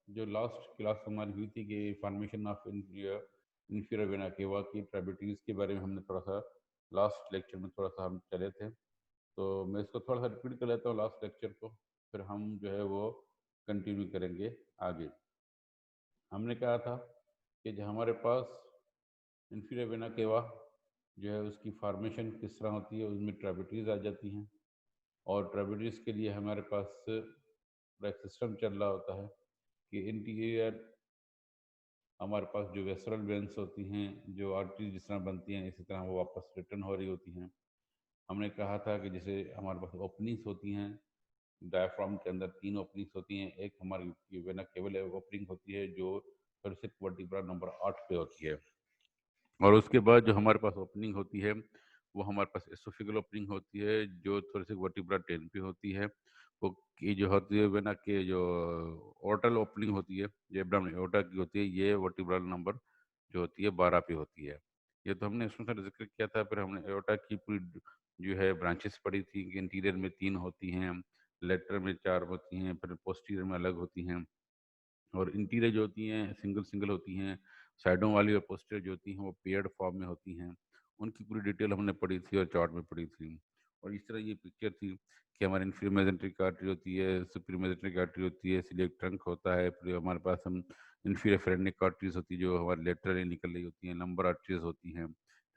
जो last class हमारी हुई थी कि formation of inferior vena cava की ट्राइबिटीज़ के बारे में हमने थोड़ा सा लास्ट लेक्चर में थोड़ा सा हम चले थे। तो मैं इसको थोड़ा सा रिपीट कर लेता हूँ लास्ट लेक्चर को, फिर हम जो है वो कंटिन्यू करेंगे आगे। हमने कहा था कि जो हमारे पास इंफीरियर वेना केवा जो है उसकी फॉर्मेशन किस तरह होती है, उसमें ट्राइबिटीज़ आ जाती हैं और ट्राइबिटीज़ के लिए हमारे पास पूरा एक सिस्टम चल रहा होता है कि इंटीरियर हमारे पास जो वेसरल वेंस होती हैं, जो आर्टरीज जिस तरह बनती हैं इसी तरह वो वापस रिटर्न हो रही होती हैं। हमने कहा था कि जैसे हमारे पास ओपनिंग्स होती हैं, डायफ्राम के अंदर 3 ओपनिंग्स होती हैं। एक हमारी वेना केवल ओपनिंग होती है जो थोरेसिक वर्टिब्रा नंबर 8 पे होती है, और उसके बाद जो हमारे पास ओपनिंग होती है वो हमारे पास एसोफिगल ओपनिंग होती है जो थोरेसिक वर्टिब्रा 10 पे होती है। वो की जो होती है वेना के जो ओर्टल ओपनिंग होती है, जो एब्डोमेन एओर्टा की होती है, ये वर्टिब्रल नंबर जो होती है 12 पे होती है। ये तो हमने इसमें सारा जिक्र किया था। फिर हमने एओर्टा की पूरी जो है ब्रांचेस पढ़ी थी कि इंटीरियर में 3 होती हैं, लेटरल में 4 होती हैं, फिर पोस्टीरियर में अलग होती हैं, और इंटीरियर जो होती हैं सिंगल सिंगल होती हैं, साइडों वाली और पोस्टीरियर जो होती हैं वो पेयर्ड फॉर्म में होती हैं। उनकी पूरी डिटेल हमने पढ़ी थी और चार्ट में पढ़ी थी। और इस तरह ये पिक्चर थी कि हमारे इन्फीरियर मेसेंट्रिक आर्टरी होती है, सुपीरियर मेसेंट्रिक आर्टरी होती है, सिलियक ट्रंक होता है, फिर हमारे पास हम इन्फीरियर फ्रेनिक आर्टरीज होती है जो हमारे लेटरली निकल रही होती हैं, लंबर आर्टरीज होती हैं,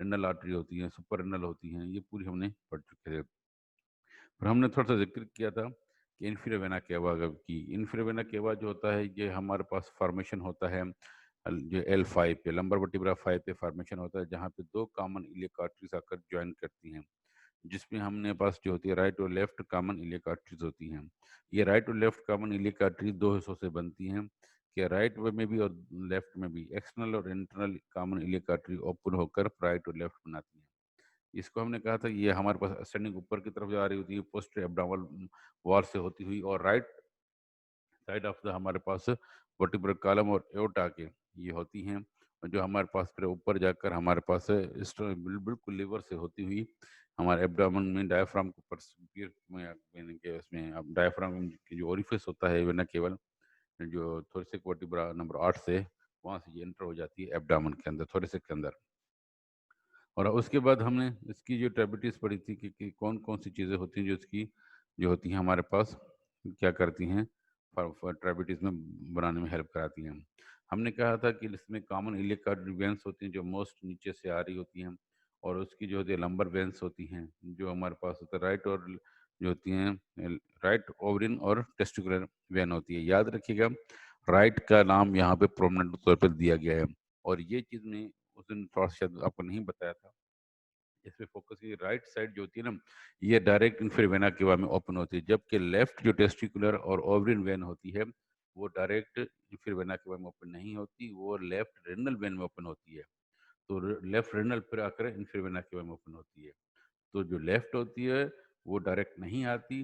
रेनल आर्टरी होती हैं, सुपर रेनल होती हैं, ये पूरी हमने पढ़ चुके थे। और हमने थोड़ा सा जिक्र किया था कि इन्फीरियर वेना केवा की। इन्फीरियर वेना केवा जो होता है ये हमारे पास फॉर्मेशन होता है जो L5 पे, लंबर वर्टिब्रा 5 पे फॉर्मेशन होता है, जहाँ पे 2 कॉमन इलियक आर्टरीज आकर ज्वाइन करती हैं, जिसमें हमने पास जो होती है राइट और लेफ्ट कॉमन इलियक आर्टरीज होती हैं। ये राइट और लेफ्ट कॉमन इलियक आर्टरीज 2 हिस्सों से बनती हैं कि राइट वे में भी और लेफ्ट में भी एक्सटर्नल और internal common iliac artery open होकर राइट और लेफ्ट बनाती हैं। इसको हमने कहा था ये हमारे पास असेंडिंग ऊपर की तरफ जा रही होती है पोस्ट एब्डोमिनल वॉल से होती हुई, और राइट साइड ऑफ द हमारे पास वर्टिब्रल कॉलम और एओर्टा के ये होती हैं, और जो हमारे पास फिर ऊपर जाकर हमारे पास बिल्कुल लीवर से होती हुई हमारे एब्डोमेन में डायफ्राम के ऊपर superior में यानी कि उसमें अब डायफ्राम की जो ओरिफिस होता है ना केवल जो थोरेसिक वर्टिब्रा नंबर 8 से वहाँ से ये एंटर हो जाती है एब्डोमेन के अंदर, थोरेसिक के अंदर। और उसके बाद हमने इसकी जो ट्रेबिटीज़ पढ़ी थी कि कौन-कौन सी चीज़ें होती हैं जो इसकी जो होती हैं हमारे पास क्या करती हैं ट्रेबिटीज़ में बनाने में हेल्प कराती हैं। हमने कहा था कि इसमें कॉमन इलियक कार्ड वेन्स होती हैं जो मोस्ट नीचे से आ रही होती हैं, और उसकी जो होती है लंबर वेन्स होती हैं जो हमारे पास होता है राइट, और जो होती हैं राइट ओवरिन और टेस्टिकुलर वेन होती है। याद रखिएगा राइट का नाम यहाँ पे प्रोमिनेंट तौर पर दिया गया है, और ये चीज़ मैं उस दिन थोड़ा सा शायद आपको नहीं बताया था। इस पे फोकस की राइट साइड जो होती है ना ये डायरेक्ट इंफीरियर वेना केवा में ओपन होती है, जबकि लेफ्ट जो टेस्टिकुलर और ओवरिन वेन होती है वो डायरेक्ट इंफीरियर वेना केवा में ओपन नहीं होती, वो लेफ्ट रेनल वेन में ओपन होती है। तो लेफ्ट रेनल पर आकर इंफीरियर वेना केवा में ओपन होती है। तो जो लेफ्ट होती है वो डायरेक्ट नहीं आती,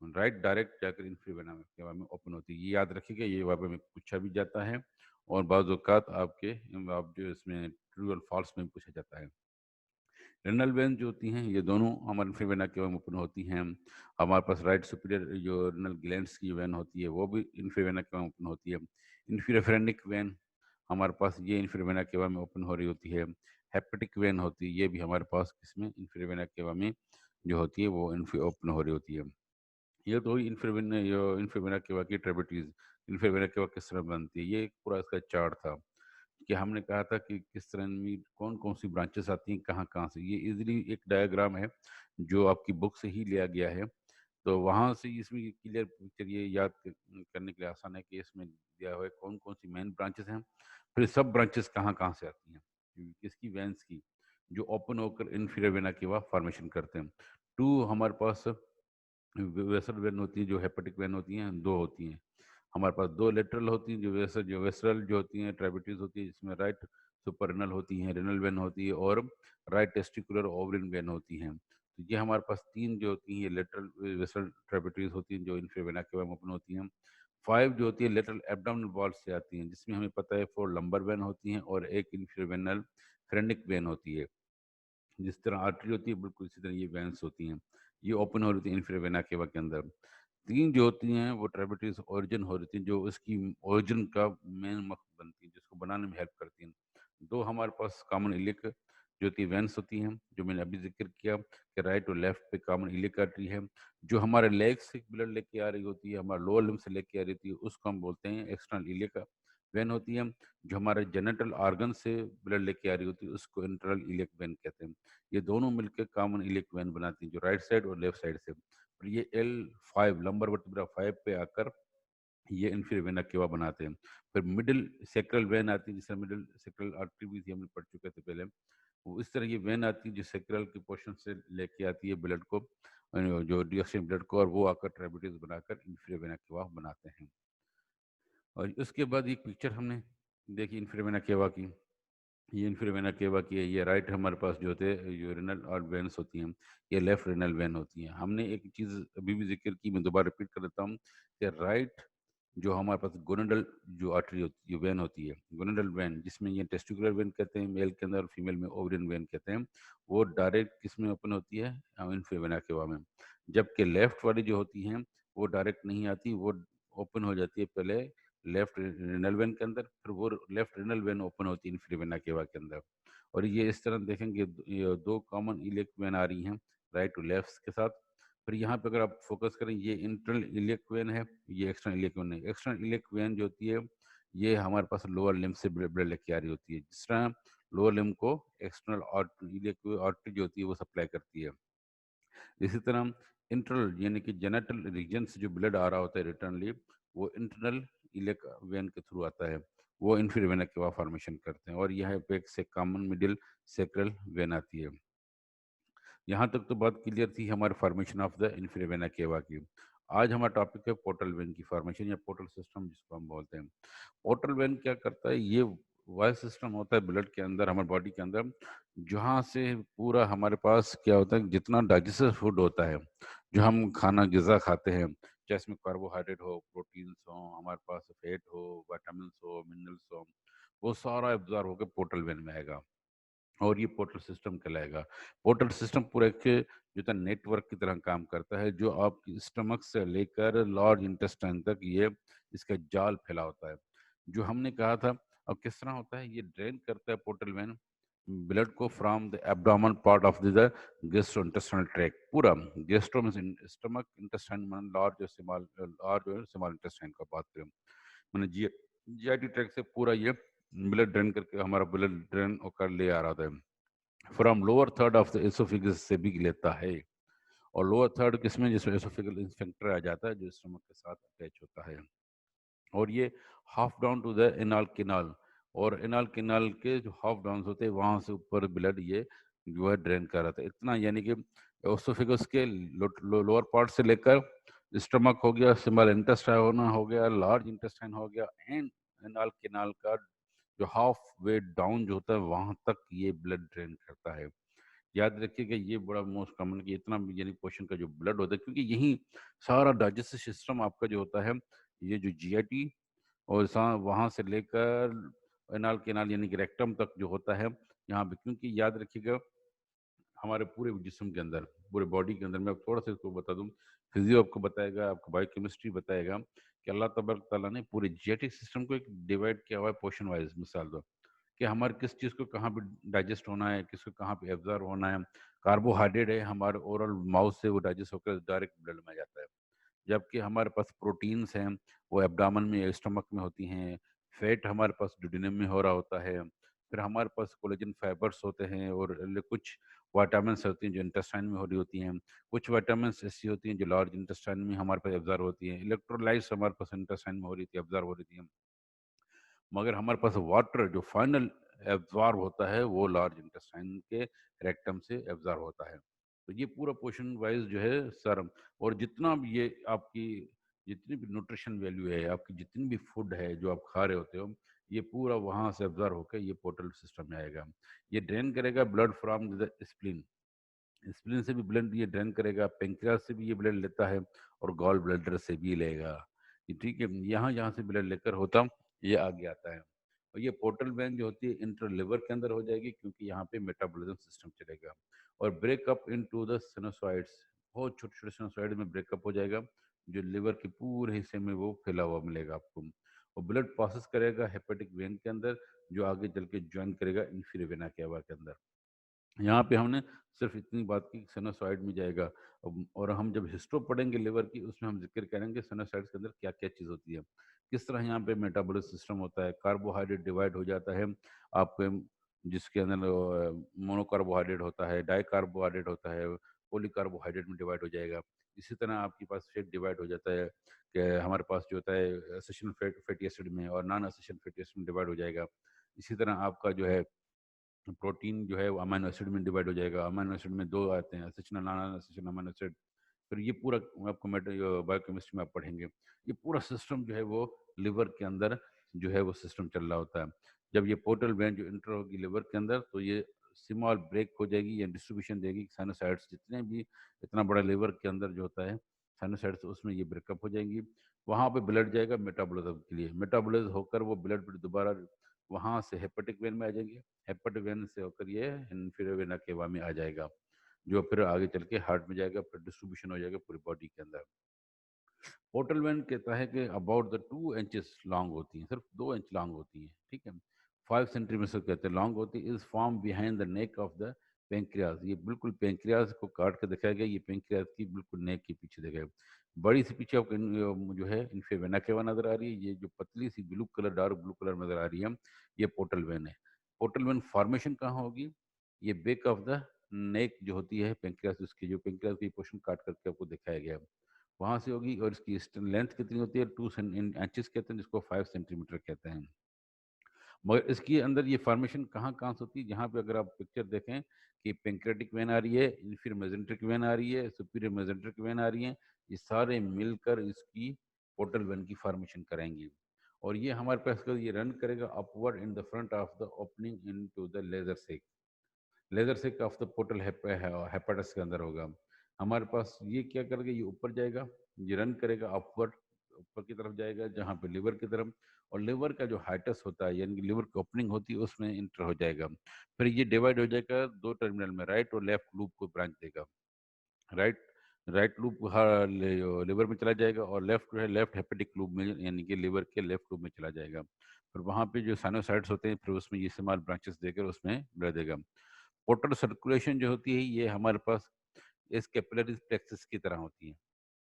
राइट डायरेक्ट जाकर इंफीरियर वेना केवा में ओपन होती है। ये याद रखिएगा, ये वहाँ पे में पूछा भी जाता है, और बाज़ औक़ात आपके आप जो इसमें ट्रू और फॉल्स में भी पूछा जाता है। रेनल वेन जो होती हैं ये दोनों हमारे इन्फीरियर वेना केवा में ओपन होती हैं। हमारे पास राइट सुपीरियर जो रेनल ग्लैंड्स की वेन होती है वो भी इन्फीरियर वेना केवा में ओपन होती है। इन्फीरियर फ्रेनिक वेन हमारे पास ये इन्फीरियर वेना केवा में ओपन हो रही होती है। हेपेटिक वेन होती है ये भी हमारे पास किसमें इन्फीरियर वेना केवा में जो होती है वो ओपन हो रही होती है। ये तो इन्फीरियर वेना केवा की ट्रेबिटीज इन्फीरियर वेना केवा किस तरह बनती है, ये एक पूरा इसका चार्ट था कि हमने कहा था कि किस तरह में कौन-कौन सी ब्रांचेस आती हैं, कहाँ-कहाँ से। ये ईज़िली एक डायग्राम है, जो आपकी बुक से ही लिया गया है। तो वहाँ से इसमें ये क्लियर पिक्चर ये याद करने के लिए आसान है कि इसमें दिया हुआ है कौन-कौन सी मेन ब्रांचेस हैं, फिर सब ब्रांचेस कहाँ-कहाँ से आती हैं, किसकी वेन्स की, जो ओपन होकर इंफीरियर वेना केवा फॉर्मेशन करते हैं। 2 हमारे पास वेसल वेन होती है, जो हेपेटिक वेन होती हैं, 2 होती हैं। हमारे पास 2 लेटरल होती हैं, जो वेसरल जो होती हैं, ट्रेबिटीज़ होती है, जिसमें राइट सुपररेनल होती हैं, रेनल वेन होती है, और राइट टेस्टिकुलर ओवरिन वेन होती हैं। तो ये हमारे पास 3 जो होती हैं, ये लेटरल वेसल ट्रेबिटीज़ होती हैं, जो इन्फीरियर वेना केवा में ओपन होती हैं। 5 जो होती है लेटरल एब्डोमिनल वॉल से आती हैं, जिसमें हमें पता है 4 लंबर वेन होती हैं और 1 इन्फीरियर वेनल फ्रेनिक वेन होती है। जिस तरह आर्टरी होती है बिल्कुल इसी तरह ये वेन्स होती हैं। ये ओपन हो रही थी इन्फीरियर वेना केवा के अंदर। 3 जो होती हैं वो ट्रिब्यूटरीज ओरिजिन हो रही थी, जो इसकी ओरिजिन का मेन मकसद बनती है, जिसको बनाने में हेल्प करती हैं। 2 हमारे पास कॉमन इलियक जो होती है वेन्स होती हैं, जो मैंने अभी ज़िक्र किया कि राइट और लेफ्ट पे कॉमन इलियक आर्टरी है। जो हमारे लेग से ब्लड लेके आ रही होती है, हमारे लोअर लिम्ब से लेके आ रही होती है, उसको हम बोलते हैं एक्सटर्नल इलियक वेन होती है। जो हमारे जेनिटल ऑर्गन से ब्लड लेके आ रही होती है, उसको इंटरनल इलियक वेन कहते हैं। ये दोनों मिलकर कॉमन इलियक वेन बनाती हैं, जो राइट साइड और लेफ्ट साइड से। और ये L5 लंबर वर्टिब्रा 5 पे आकर ये इन्फीरियर वेना केवा बनाते हैं। फिर मिडिल सेक्रल वेन आती है, जिसे मिडिल सेक्रल आर्टरी भी थी, हमने पढ़ चुके थे पहले। वो इस तरह की वेन आती है जो सेक्रल के पोर्शन से लेके आती है ब्लड को, जो डिऑक्सीजन ब्लड को, और वो आकर ट्रिब्यूटरीज बनाकर इन्फीरियर वेना केवा बनाते हैं। और उसके बाद एक पिक्चर हमने देखी इन्फीरियर वेना केवा की। ये इन्फीरियर वेना केवा की है। ये राइट हमारे पास जो होते हैं जो रेनल और वेन्स होती हैं, ये लेफ्ट रेनल वेन होती हैं। हमने एक चीज़ अभी भी जिक्र की, मैं दोबारा रिपीट कर देता हूँ कि राइट जो हमारे पास गोनाडल जो आर्टरी होती है, वेन होती है, गोनाडल वेन, जिसमें ये टेस्टिकुलर वेन कहते हैं मेल के अंदर, और फीमेल में ओवरियन वेन कहते हैं, वो डायरेक्ट किस में ओपन होती है, इन्फीरियर वेना केवा में। जबकि लेफ्ट वाली जो होती हैं वो डायरेक्ट नहीं आती, वो ओपन हो जाती है पहले लेफ्ट रेनल वेन के अंदर, फिर वो लेफ्ट रेनल वेन ओपन होती है इन्फीरियर वेना केवा के अंदर। और ये इस तरह देखेंगे, ये 2 कॉमन इलियक वेन आ रही हैं राइट टू लेफ्ट के साथ। फिर यहाँ पे अगर आप फोकस करें, ये इंटरनल इलियक वेन है, ये एक्सटर्नल इलियक वेन है। एक्सटर्नल इलियक वेन जो होती है ये हमारे पास लोअर लिम्ब से ब्लड लेके आ रही होती है। जिस तरह लोअर लिम्ब को एक्सटर्नल इलियक आर्टरी जो होती है वो सप्लाई करती है, इसी तरह इंटरनल यानी कि जेनिटल रीजन से जो ब्लड आ रहा होता है रिटर्नली, वो इंटरनल इलियक वेन के थ्रू आता है, वो इन्फीरियर वेना केवा फॉर्मेशन करते हैं। और यह पे एक से कॉमन मिडिल सेक्रल वेन आती है। यहाँ तक तो बात क्लियर थी हमारे formation of the inferior vena cava की। आज हमारा टॉपिक है पोर्टल वेन की फॉर्मेशन या पोर्टल सिस्टम जिसको हम बोलते हैं। पोर्टल वेन क्या करता है, ये वह सिस्टम होता है ब्लड के अंदर, हमारे बॉडी के अंदर, जहाँ से पूरा हमारे पास क्या होता है, जितना डाइजेस्टेड फूड होता है, जो हम खाना ग़िज़ा खाते हैं, चाहे इसमें कार्बोहाइड्रेट हो, प्रोटीन्स हो, हमारे पास फैट हो, विटामिन्स हो, मिनरल्स हो, वो सारा एब्जॉर्ब होकर पोर्टल वेन में आएगा और ये पोर्टल सिस्टम कहलाएगा। पोर्टल सिस्टम पूरा एक जो था नेटवर्क की तरह काम करता है, जो आपकी स्टमक से लेकर लार्ज इंटेस्टाइन तक ये इसका जाल फैला होता है। जो हमने कहा था, अब किस तरह होता है, ये ड्रेन करता है पोर्टल वेन ब्लड को from the abdomen part of the gastrointestinal tract. पूरा गैस्ट्रो मींस स्टमक, इंटेस्टाइन मान लार्ज और स्मॉल, लार्ज और स्मॉल इंटेस्टाइन का बात करें, मैंने जीआईटी ट्रैक्ट से पूरा ये ब्लड ड्रेन करके हमारा ब्लड ड्रेन होकर ले आ रहा था। From lower third of the oesophagus से भी लेता है। और लोअर थर्ड किसमें, जिसमें एसोफिगल स्फिंक्टर आ जाता है, जो स्टमक के साथ अटैच होता है। और ये half down to the anal canal, और एनाल किनाल के जो हाफ डाउन होते हैं वहां से ऊपर ब्लड ये जो है ड्रेन कर रहा था इतना, यानी कि ओसोफिगस के लोअर पार्ट से लेकर स्टमक हो गया, स्मॉल इंटेस्टाइन हो गया, लार्ज इंटेस्टाइन हो गया, एंड एनाल किनाल का जो हाफ वे डाउन जो होता है वहां तक ये ब्लड ड्रेन करता है। याद रखिएगा ये बड़ा मोस्ट कॉमन कि इतना यानी पोर्शन का जो ब्लड होता है, क्योंकि यही सारा डाइजेस्टिव सिस्टम आपका जो होता है, ये जो जीआईटी और वहां से लेकर एनाल केनाल यानी कि रेक्टम तक जो होता है यहाँ पे, क्योंकि याद रखिएगा हमारे पूरे जिस्म के अंदर, पूरे बॉडी के अंदर, मैं अब थोड़ा सा इसको बता दूं, फिजियो आपको बताएगा, आपको बायोकेमिस्ट्री बताएगा कि अल्लाह तबारक ताला ने पूरे जेनेटिक सिस्टम को एक डिवाइड किया हुआ है पोर्शन वाइज। मिसाल दो कि हमारे किस चीज़ को कहाँ पे डाइजेस्ट होना है, किसको कहाँ पे एब्जॉर्ब होना है। कार्बोहाइड्रेट है हमारे ओरल माउथ से वो डाइजेस्ट होकर डायरेक्ट ब्लड में जाता है, जबकि हमारे पास प्रोटीन्स हैं वो एब्डामन में, स्टमक में होती हैं। फैट हमारे पास डिडोनियम में हो रहा होता है। फिर हमारे पास कोलेजन फाइबर्स होते हैं, और कुछ विटामिन्स होती हैं जो इंटेस्टाइन में हो रही होती हैं। कुछ विटामिन्स ऐसी होती हैं जो लार्ज इंटेस्टाइन में हमारे पास एब्जॉर्ब होती हैं। इलेक्ट्रोलाइट्स हमारे पास इंटेस्टाइन में हो रही थी, एब्जॉर्ब हो रही थी। मगर हमारे पास वाटर जो फाइनल एब्जॉर्ब होता है वो लार्ज इंटेस्टाइन के रेक्टम से एब्जॉर्ब होता है। तो ये पूरा पोर्शन वाइज जो है सर, और जितना भी ये आपकी जितनी भी न्यूट्रिशन वैल्यू है, आपकी जितनी भी फूड है जो आप खा रहे होते हो, ये पूरा वहां से एब्जॉर्ब होकर ये पोर्टल सिस्टम में आएगा। ये ड्रेन करेगा blood from the spleen, spleen से भी ब्लड ये ड्रेन करेगा, पेंक्रियास से भी ये ब्लड लेता है, और गॉल ब्लैडर से भी लेगा। ये ठीक है, यहाँ यहाँ से ब्लड लेकर होता ये आगे आता है। और ये पोर्टल वेन जो होती है इंटर लिवर के अंदर हो जाएगी, क्योंकि यहाँ पे मेटाबॉलिज्म सिस्टम चलेगा। और ब्रेकअप इनटू द सिनोसॉइड्स, बहुत छोटे छोटे सिनोसॉइड में ब्रेकअप हो जाएगा, जो लिवर के पूरे हिस्से में वो फैला हुआ मिलेगा आपको। और ब्लड प्रोसेस करेगा हेपेटिक वेन के अंदर, जो आगे चल के ज्वाइन करेगा इंफीरियर वेना केवा के अंदर। यहाँ पे हमने सिर्फ इतनी बात की सिनोसाइड में जाएगा। और हम जब हिस्ट्रो पढ़ेंगे लिवर की, उसमें हम जिक्र करेंगे सिनोसाइड्स के अंदर क्या क्या चीज़ होती है, किस तरह यहाँ पे मेटाबॉलिक सिस्टम होता है, कार्बोहाइड्रेट डिवाइड हो जाता है आपके, जिसके अंदर मोनोकार्बोहाइड्रेट होता है, डाई कार्बोहाइड्रेट होता है, पॉलीकार्बोहाइड्रेट में डिवाइड हो जाएगा। इसी तरह आपके पास फेट डिवाइड हो जाता है कि हमारे पास जो होता है एसेंशियल फैटी एसिड में और नॉन एसेंशियल फैटी एसिड में डिवाइड हो जाएगा। इसी तरह आपका जो है प्रोटीन जो है वो अमीनो एसिड में डिवाइड हो जाएगा। अमीनो एसिड में 2 आते हैं, essential non essential amino acid. फिर ये पूरा आपको बायोकेमिस्ट्री में आप पढ़ेंगे। ये पूरा सिस्टम जो है वो लिवर के अंदर जो है वो सिस्टम चल रहा होता है। जब ये पोर्टल वेन जो एंटर होगी लिवर के अंदर, तो ये स्मॉल ब्रेक हो जाएगी या डिस्ट्रीब्यूशन देगी साइनोसाइड्स जितने भी, इतना बड़ा लिवर के अंदर जो होता है साइनोसाइड्स, उसमें ये ब्रेकअप हो जाएंगी। वहाँ पे ब्लड जाएगा मेटाबॉलिज्म के लिए, मेटाबॉलिज्म होकर वो ब्लड फिर दोबारा वहाँ से हेपेटिक वेन में आ जाएंगे, हेपेटिक वेन से होकर ये इन्फीरियर वेना केवा में आ जाएगा, जो फिर आगे चल के हार्ट में जाएगा, फिर डिस्ट्रीब्यूशन हो जाएगा पूरी बॉडी के अंदर। पोर्टल वेन कहता है कि अबाउट द 2 इंचेस लॉन्ग होती हैं, सिर्फ 2 इंच लॉन्ग होती हैं, ठीक है। 5 सेंटीमीटर कहते हैं लॉन्ग होती है। Is form behind the neck of the pancreas, ये बिल्कुल पेंक्रियाज को काट के दिखाया गया, ये पेंक्रियाज की बिल्कुल नेक के पीछे दिखाया गया। बड़ी सी पीछे आपको जो है इनफे वेना केवा नजर आ रही है, ये जो पतली सी blue colour, dark blue colour नजर आ रही है, ये पोर्टल वेन है। पोर्टल वेन फॉर्मेशन कहाँ होगी? ये बेक ऑफ द नेक जो होती है पेंक्रियाज, उसकी जो पेंक्रियाज की पोर्शन काट करके आपको दिखाया गया है, वहाँ से होगी। और इसकी लेंथ कितनी होती है? 2 इंचेस कहते हैं, जिसको 5 सेंटीमीटर कहते हैं। मगर इसके अंदर ये फॉर्मेशन कहाँ कहाँ से होती है? जहाँ पे अगर आप पिक्चर देखें कि पेंक्रेटिक वेन आ रही है, फिर मेजेंट्रिक वेन आ रही है, सुपीरियर मेजेंट्रिक वेन आ रही है, ये सारे मिलकर इसकी पोर्टल वेन की फॉर्मेशन कराएंगी। और ये हमारे पास ये रन करेगा upward in the front of the opening into the lesser sac. Lesser sac of the portal hepatis के अंदर होगा। हमारे पास ये क्या करेगा, ये ऊपर जाएगा, ये रन करेगा अपवर्ड, ऊपर की तरफ जाएगा जहाँ पे लिवर की तरफ। और लिवर का जो हाइटस होता है, यानी कि लिवर की ओपनिंग होती है, उसमें इंटर हो जाएगा। फिर ये डिवाइड हो जाएगा 2 टर्मिनल में, राइट और लेफ्ट लूप को ब्रांच देगा। राइट राइट लूप लिवर में चला जाएगा, और लेफ्ट जो है लेफ्ट हेपेटिक लूप में, यानी कि लिवर के लेफ्ट लूप में चला जाएगा। फिर वहाँ पे जो साइनोसाइड्स होते हैं, फिर उसमें ये स्मॉल ब्रांचेस देकर उसमें बढ़ देगा। पोर्टल सर्कुलेशन जो होती है, ये हमारे पास इस कैपिलरीज प्लेक्सस की तरह होती है।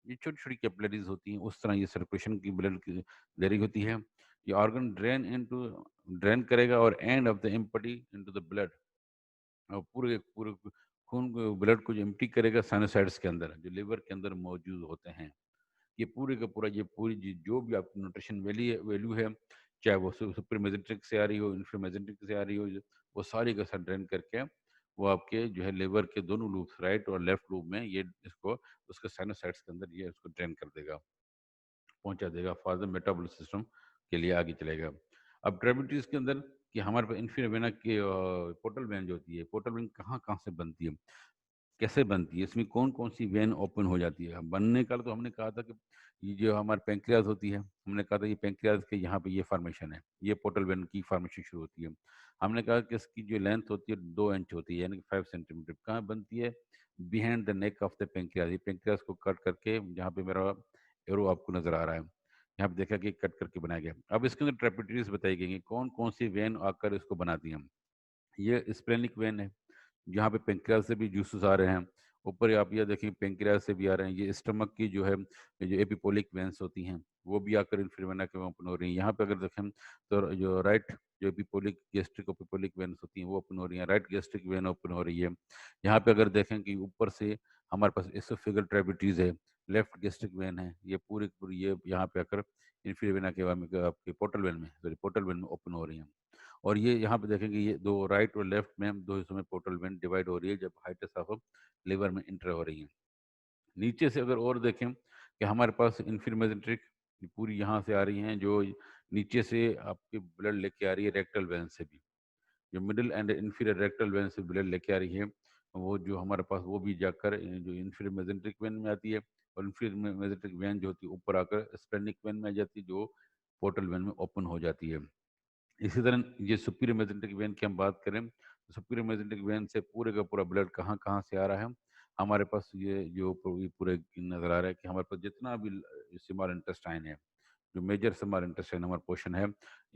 ये छोटी छोटी कैपिलरीज होती हैं, उस तरह ये सर्कुलेशन की ब्लड की देरी होती है। ये ऑर्गन ड्रेन करेगा और end of the empty into the blood, और पूरे पूरे खून को, ब्लड को जो एम्प्टी करेगा साइनोसाइड्स के अंदर, जो लिवर के अंदर मौजूद होते हैं। ये पूरे का पूरा, ये पूरी जो भी आपकी न्यूट्रिशन वैल्यू है, चाहे वो सुपर मेजेंट्रिक से आ रही हो, इंफ्रा मेजेंट्रिक से आ रही हो, वो सारी का साथ ड्रेन करके वो आपके जो है लिवर के दोनों लूप्स, राइट और लेफ्ट लूप में, ये इसको उसके साइनोसाइड्स के अंदर ये इसको ड्रेन कर देगा, पहुंचा देगा फॉर द मेटाबॉलिक सिस्टम के लिए आगे चलेगा। अब डायबिटीज के अंदर कि हमारे पास इन्फीरियर वेना की पोर्टल वेन जो होती है, पोर्टल वेन कहाँ कहाँ से बनती है, कैसे बनती है, इसमें कौन कौन सी वेन ओपन हो जाती है? बनने का तो हमने कहा था कि ये जो हमारे पेंक्रियाज होती है, हमने कहा था ये पेंक्रियाज के यहाँ पे ये फॉर्मेशन है, ये पोर्टल वेन की फॉर्मेशन शुरू होती है। हमने कहा कि इसकी जो लेंथ होती है 2 इंच होती है, यानी कि 5 सेंटीमीटर। कहाँ बनती है? Behind the neck of the pancreas. ये पेंक्रियाज को कट करके, जहाँ पे मेरा एरो आपको नजर आ रहा है, यहाँ पे देखा कि कट करके बनाया गया। अब इसके अंदर ट्रेपिटरीज बताई गई हैं, कौन कौन सी वेन आकर इसको बनाती हैं। ये स्प्लेनिक वेन है, जहाँ पे पेंक्रियाज से भी जूसेस आ रहे हैं। ऊपर आप ये देखें पेंक्रियाज से भी आ रहे हैं। ये स्टमक की जो है, ये जो एपिपोलिक वेंस होती हैं, वो भी आकर इन्फ्रीवेना के ओपन हो रही हैं। यहाँ पे अगर देखें तो जो राइट जो एपिपोलिक गैस्ट्रिक एपिपोलिक वेंस होती हैं, वो ओपन हो रही हैं, राइट गैस्ट्रिक वेन ओपन हो रही है। यहाँ पे अगर देखें कि ऊपर से हमारे पास एसोफेगल ट्रेबिटीज है, लेफ्ट गैस्ट्रिक वेन है, ये पूरी पूरी ये यहाँ पे आकर इन्फ्रीवेना के आपके पोर्टल वेन में, सॉरी पोर्टल वेन में ओपन हो रही हैं। और ये यहाँ पे देखेंगे, ये दो राइट और लेफ्ट में हम दो हिस्सों में पोर्टल वेन डिवाइड हो रही है, जब हाइटस ऑफ लिवर में इंटर हो रही है। नीचे से अगर और देखें कि हमारे पास इन्फीरमेजेंट्रिक पूरी यहाँ से आ रही हैं, जो नीचे से आपके ब्लड लेके आ रही है रेक्टल वेन से भी, जो middle and inferior rectal vein से ब्लड लेके आ रही है, वो जो हमारे पास वो भी जाकर जो इन्फीरियर मेजेंट्रिक वेन में आती है। और इन्फीरियर मेजेंट्रिक वेन जो होती है ऊपर आकर स्प्लेनिक वेन में आ जाती है, जो पोर्टल वेन में ओपन हो जाती है। इसी तरह ये सुपीरियर मेजेंटिक वेन की हम बात करें, तो सुपीरियर मेजेंटिक वेन से पूरे का पूरा ब्लड कहाँ कहाँ से आ रहा है? हमारे पास ये जो ये पूरे नज़र आ रहा है कि हमारे पास जितना भी स्मॉल इंटेस्टाइन है, जो मेजर स्मॉल इंटेस्टाइन हमारा पोर्शन है,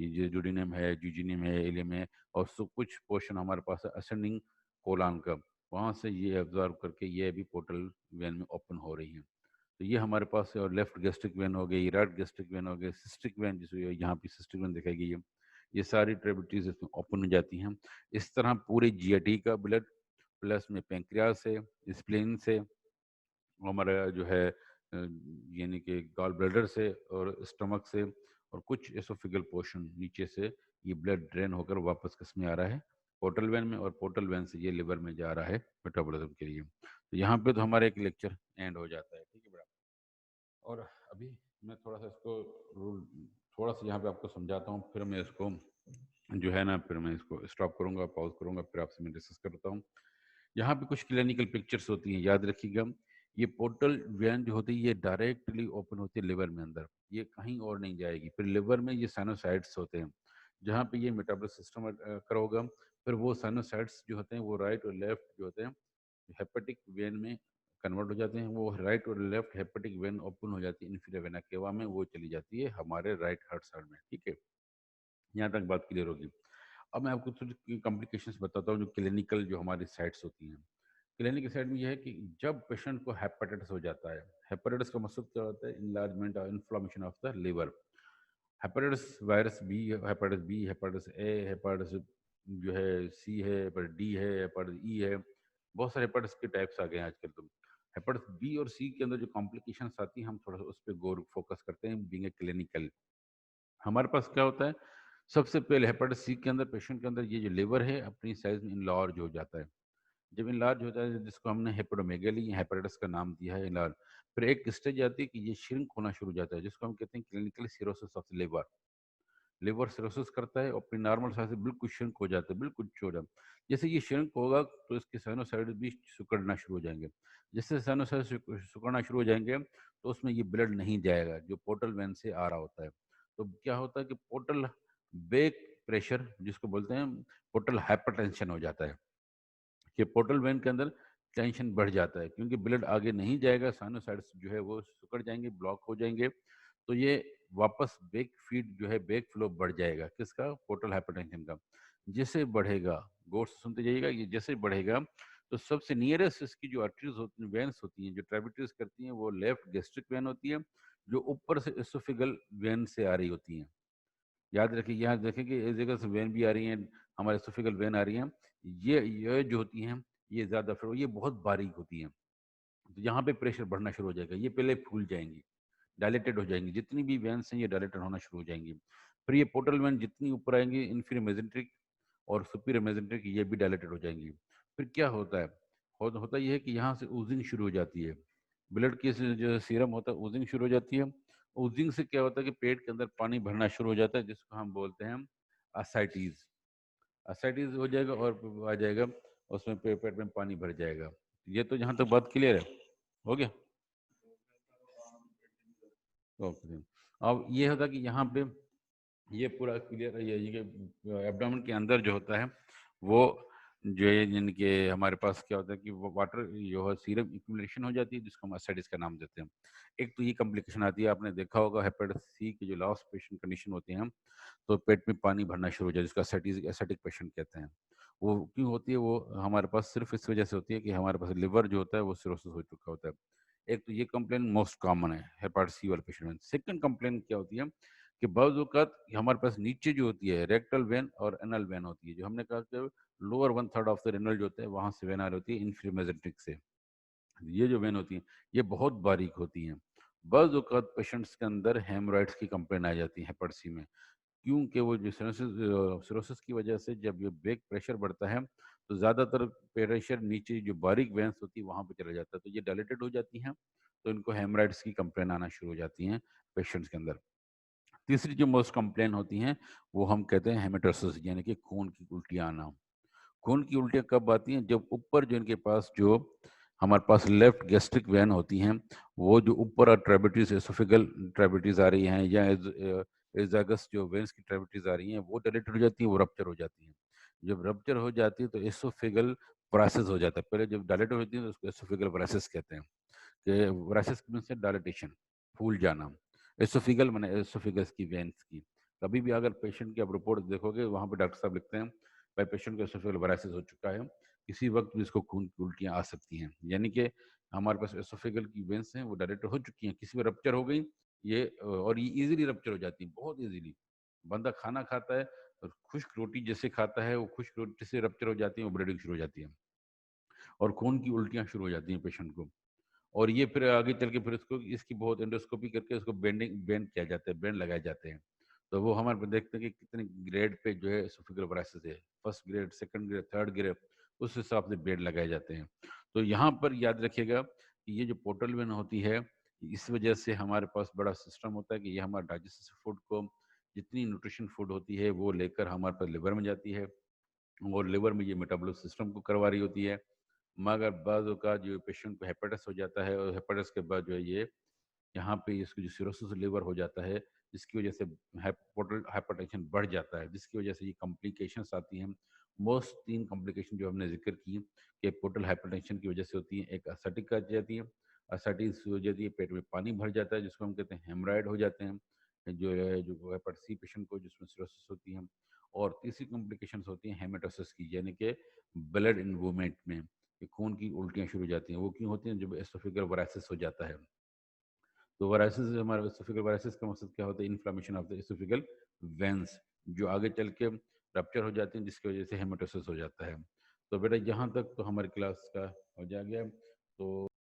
ये जो ड्यूडेनम है, जियोजेनियम है, इलियम है, और कुछ पोर्शन हमारे पास है असेंडिंग कोलन का, वहाँ से ये एब्जॉर्ब करके ये भी पोर्टल वेन में ओपन हो रही है। तो ये हमारे पास है, और लेफ्ट गैस्ट्रिक वेन हो गई, राइट गैस्ट्रिक वेन हो गई, सिस्टिक वेन जिसे यहाँ पे सिस्टिक वेन दिखाई गई है, ये सारी ट्रिब्यूटरीज इसमें ओपन हो जाती हैं। इस तरह पूरे जीआईटी का ब्लड प्लस में पेंक्रियास से, स्प्लीन से, हमारा जो है यानी कि गॉल ब्लैडर से और स्टमक से, और कुछ एसोफिगल पोर्शन नीचे से ये ब्लड ड्रेन होकर वापस किस में आ रहा है, पोर्टल वेन में, और पोर्टल वेन से ये लिवर में जा रहा है मेटाबॉलिज्म के लिए। तो यहाँ पे तो हमारा एक लेक्चर एंड हो जाता है, ठीक है बेटा। और अभी मैं थोड़ा सा इसको रूल थोड़ा सा यहाँ पे आपको समझाता हूँ, फिर मैं इसको जो है ना, फिर मैं इसको स्टॉप करूँगा, पॉज करूँगा, फिर आपसे मैं डिस्कस करता हूँ। यहाँ पे कुछ क्लिनिकल पिक्चर्स होती हैं, याद रखिएगा। ये पोर्टल वेन जो होती है ये डायरेक्टली ओपन होती है लिवर में अंदर, ये कहीं और नहीं जाएगी। फिर लिवर में ये साइनोसाइड्स होते हैं, जहाँ पे ये मेटाबॉलिक सिस्टम करोगा। फिर वो साइनोसाइड्स जो होते हैं वो राइट और लेफ्ट जो होते हैं हेपेटिक वेन में कन्वर्ट हो जाते हैं। वो राइट और लेफ्ट हेपेटिक वेन ओपन हो जाती है इन्फीरियर वेना केवा में, वो चली जाती है हमारे राइट हार्ट साइड में, ठीक है। यहाँ तक बात क्लियर होगी। अब मैं आपको थोड़ी कॉम्प्लिकेशंस बताता हूँ, जो क्लिनिकल जो हमारी साइट्स होती हैं। क्लिनिकल साइड में यह है कि जब पेशेंट को हेपेटाइटिस हो जाता है, हेपेटाइटिस का मतलब क्या होता है, इनलार्जमेंट और inflammation of the liver. Hepatitis virus B, hepatitis B, hepatitis A, hepatitis जो है सी है, हेपेटाइटिस डी है, हेपेटाइटिस ई है, बहुत सारे हेपेटाइटिस के टाइप्स आ गए हैं आजकल। तो हेपेटाइटिस बी और सी के अंदर जो कॉम्प्लिकेशंस आती हैं, हम थोड़ा सा उस पर गौर फोकस करते हैं बीइंग ए क्लिनिकल। हमारे पास क्या होता है, सबसे पहले हेपेटाइटिस सी के अंदर पेशेंट के अंदर ये जो लिवर है अपनी साइज में इनलार्ज हो जाता है। जब इनलार्ज होता है, जिसको हमने हेपेटोमेगाली हेपेटाइटिस का नाम दिया है इनलार्ज, फिर एक स्टेज आती है कि ये श्रिंक होना शुरू हो जाता है, जिसको हम कहते हैं clinically cirrhosis of liver. Liver cirrhosis करता है और अपनी नॉर्मल साइज से बिल्कुल श्रिंक हो जाता है, बिल्कुल छोटा। जैसे ये श्रिंक होगा तो इसके साइनोसाइड भी सिकुड़ना शुरू हो जाएंगे। जैसे साइनोसाइड सिकुड़ना शुरू हो जाएंगे तो उसमें ये ब्लड नहीं जाएगा जो पोर्टल वेन से आ रहा होता है। तो क्या होता है कि पोर्टल बेक प्रेशर जिसको बोलते हैं, पोर्टल हाइपरटेंशन हो जाता है कि पोर्टल वेन के अंदर टेंशन बढ़ जाता है, क्योंकि ब्लड आगे नहीं जाएगा, साइनोसाइड्स जो है वो सिकुड़ जाएंगे, ब्लॉक हो जाएंगे। तो ये वापस बेक फीड जो है, बेक फ्लो बढ़ जाएगा, किसका, पोर्टल हाइपरटेंशन का। जैसे बढ़ेगा, गौर से सुनते जाइएगा, ये जैसे बढ़ेगा तो सबसे नियरेस्ट इसकी जो आर्टरीज होती हैं, वेन्स होती हैं, जो ट्रिब्यूटरीज करती हैं, वो लेफ्ट गैस्ट्रिक वेन होती है, जो ऊपर से एसोफेगल वेन से आ रही होती हैं। याद रखिए, यहाँ देखें कि इस जगह से वेन भी आ रही हैं, हमारे एसोफेगल वेन आ रही हैं। ये जो होती हैं ये ज़्यादा फिर ये बहुत बारीक होती हैं। तो यहाँ पे प्रेशर बढ़ना शुरू हो जाएगा, ये पहले फूल जाएंगी, डायलेटेड हो जाएंगी, जितनी भी वेन्स हैं ये डायलेटेड होना शुरू हो जाएंगी। फिर ये पोर्टल वेन जितनी ऊपर आएंगी, इन्फीरियर मेसेंट्रिक और सुपीरियर मेसेंट्रिक, ये भी डायलेटेड हो जाएंगी। फिर क्या होता है, होता ये है कि यहाँ से ऊजिंग शुरू हो जाती है, ब्लड की जो सीरम होता है ऊजिंग शुरू हो जाती है। ऊजिंग से क्या होता है कि पेट के अंदर पानी भरना शुरू हो जाता है, जिसको हम बोलते हैं असाइटीज। असाइटीज हो जाएगा और आ जाएगा, उसमें पेट में पानी भर जाएगा। ये तो जहाँ तक बात क्लियर है, हो गया। ओके, अब ये होता है कि यहाँ पे ये पूरा क्लियर है, ये एब्डोमेन के अंदर जो होता है वो जो है, जिनके हमारे पास क्या होता है कि वो वाटर जो है सीरम एक्यूमुलेशन हो जाती है, जिसको हम एसाइटिस का नाम देते हैं। एक तो ये कॉम्प्लिकेशन आती है, आपने देखा होगा हेपेटाइटिस सी की जो लास्ट पेशेंट कंडीशन होती है, तो पेट में पानी भरना शुरू हो जाए, जिसको एसाइटिस एसाइटिक पेशेंट कहते हैं। वो क्यों होती है, वो हमारे पास सिर्फ इस वजह से होती है कि हमारे पास लिवर जो होता है वो सिरोसिस हो चुका होता है। एक तो ये कंप्लेन मोस्ट कॉमन है हेपेटाइटिस सी वाले पेशेंट में। सेकंड कंप्लेन क्या होती है कि बाज़ औक़ात हमारे पास नीचे जो होती है रेक्टल वेन और एनल वेन होती है, जो हमने कहा कि lower one third of the renal जो होता है वहाँ से वेन आ रही होती है इन्फीरियर मेसेंट्रिक से। ये जो वेन होती हैं ये बहुत बारीक होती हैं। बाज़ औक़ात पेशेंट्स के अंदर हेमोरॉइड्स की कंप्लेन आ जाती है हेपेटाइटिस सी में, क्योंकि वो जो सिरोसिस की वजह से जब ये बैक प्रेशर बढ़ता है तो ज़्यादातर प्रेशर नीचे जो बारीक वेन्स होती है वहाँ पे चला जाता है, तो ये डायलेटेड हो जाती हैं, तो इनको हेमोरॉइड्स की कंप्लेन आना शुरू हो जाती हैं पेशेंट्स के अंदर। तीसरी जो मोस्ट कंप्लेन होती हैं वो हम कहते हैं हेमेटोसिस, यानी कि खून की उल्टियाँ आना। खून की उल्टियाँ कब आती हैं, जब ऊपर जो इनके पास जो हमारे पास लेफ्ट गैस्ट्रिक वेन होती हैं, वो जो ऊपर ट्रेबिटीज एसोफेगल ट्रेबिटीज आ रही हैं, या एजागस जो वेन्स की ट्रेबिटीज आ रही हैं वो डायलेटेड हो जाती हैं, वो रप्चर हो जाती हैं। जब रप्चर हो जाती है तो एसोफेगल वरासिस हो जाता है। पहले जब डायलेट होती है तो उसको एसोफेगल वरासिस कहते हैं, कि वरासिस मीन्स डायलिटेशन, फूल जाना। एसोफिगल माने एसोफेगस की वेन्स की। कभी भी अगर पेशेंट की आप रिपोर्ट देखोगे वहाँ पे डॉक्टर साहब लिखते हैं भाई पेशेंट को एसोफेगल वरासिस हो चुका है, किसी वक़्त भी इसको खून की उल्टियाँ आ सकती हैं। यानी कि हमारे पास एसोफेगल की वेन्स हैं वो डायलेट हो चुकी हैं, किसी में रप्चर हो गई ये और ये ईज़िली रप्चर हो जाती है, बहुत ईज़िली। बंदा खाना खाता है और खुश्क रोटी जैसे खाता है, वो खुश्क रोटी से रप्चर हो जाती है, वो ब्लीडिंग शुरू हो जाती है और खून की उल्टियाँ शुरू हो जाती हैं पेशेंट को। और ये फिर आगे चल के फिर इसको इसकी बहुत एंडोस्कोपी करके उसको बेंड किया जाता है, बेंड लगाए जाते हैं। तो वो हमारे पे देखते हैं कि कितने ग्रेड पे जो है एसोफेगल वायरसेस है। First grade, second grade, third grade, उस हिसाब से बेड लगाए जाते हैं। तो यहाँ पर याद रखिएगा कि ये जो पोर्टल वेन होती है, इस वजह से हमारे पास बड़ा सिस्टम होता है कि ये हमारे डाइजेस्टिव फूड को जितनी न्यूट्रिशन फूड होती है, वो लेकर हमारे पास लिवर में जाती है और लिवर में ये मेटाबॉलिक सिस्टम को करवा रही होती है। मगर बाज़ औक़ात जो पेशेंट को हेपेटाइटिस हो जाता है और हेपेटाइटिस के बाद जो है ये यहाँ पे इसको जो सिरोसिस लिवर हो जाता है, जिसकी वजह से पोर्टल हाइपरटेंशन बढ़ जाता है, जिसकी वजह से ये कॉम्प्लिकेशंस आती हैं। मोस्ट 3 कॉम्प्लिकेशन जो हमने ज़िक्र की कि पोर्टल हाइपरटेंशन की वजह से होती है, एक असाइटिक आ जाती है, असाइटिस हो जाती है, पेट में पानी भर जाता है जिसको हम कहते हैं हेमराइड हो जाते हैं, जो है जो हेपेटाइटिस सी पेशेंट को जिसमें सिरोसिस होती है। और तीसरी कॉम्प्लिकेशंस होती हैं हेमेटोसिस की, यानी कि ब्लड इन मूवमेंट में कि खून की उल्टियाँ शुरू हो जाती हैं। वो क्यों होती हैं? जब एसोफेगल वराइसिस हो जाता है। तो वराइसिस हमारा एसोफेगल वराइसिस का मकसद क्या होता है? Inflammation of the oesophageal veins, जो आगे चल के रप्चर हो जाती हैं जिसकी वजह से हेमेटोसिस हो जाता है। तो बेटा यहाँ तक तो हमारी क्लास का हो जा गया। तो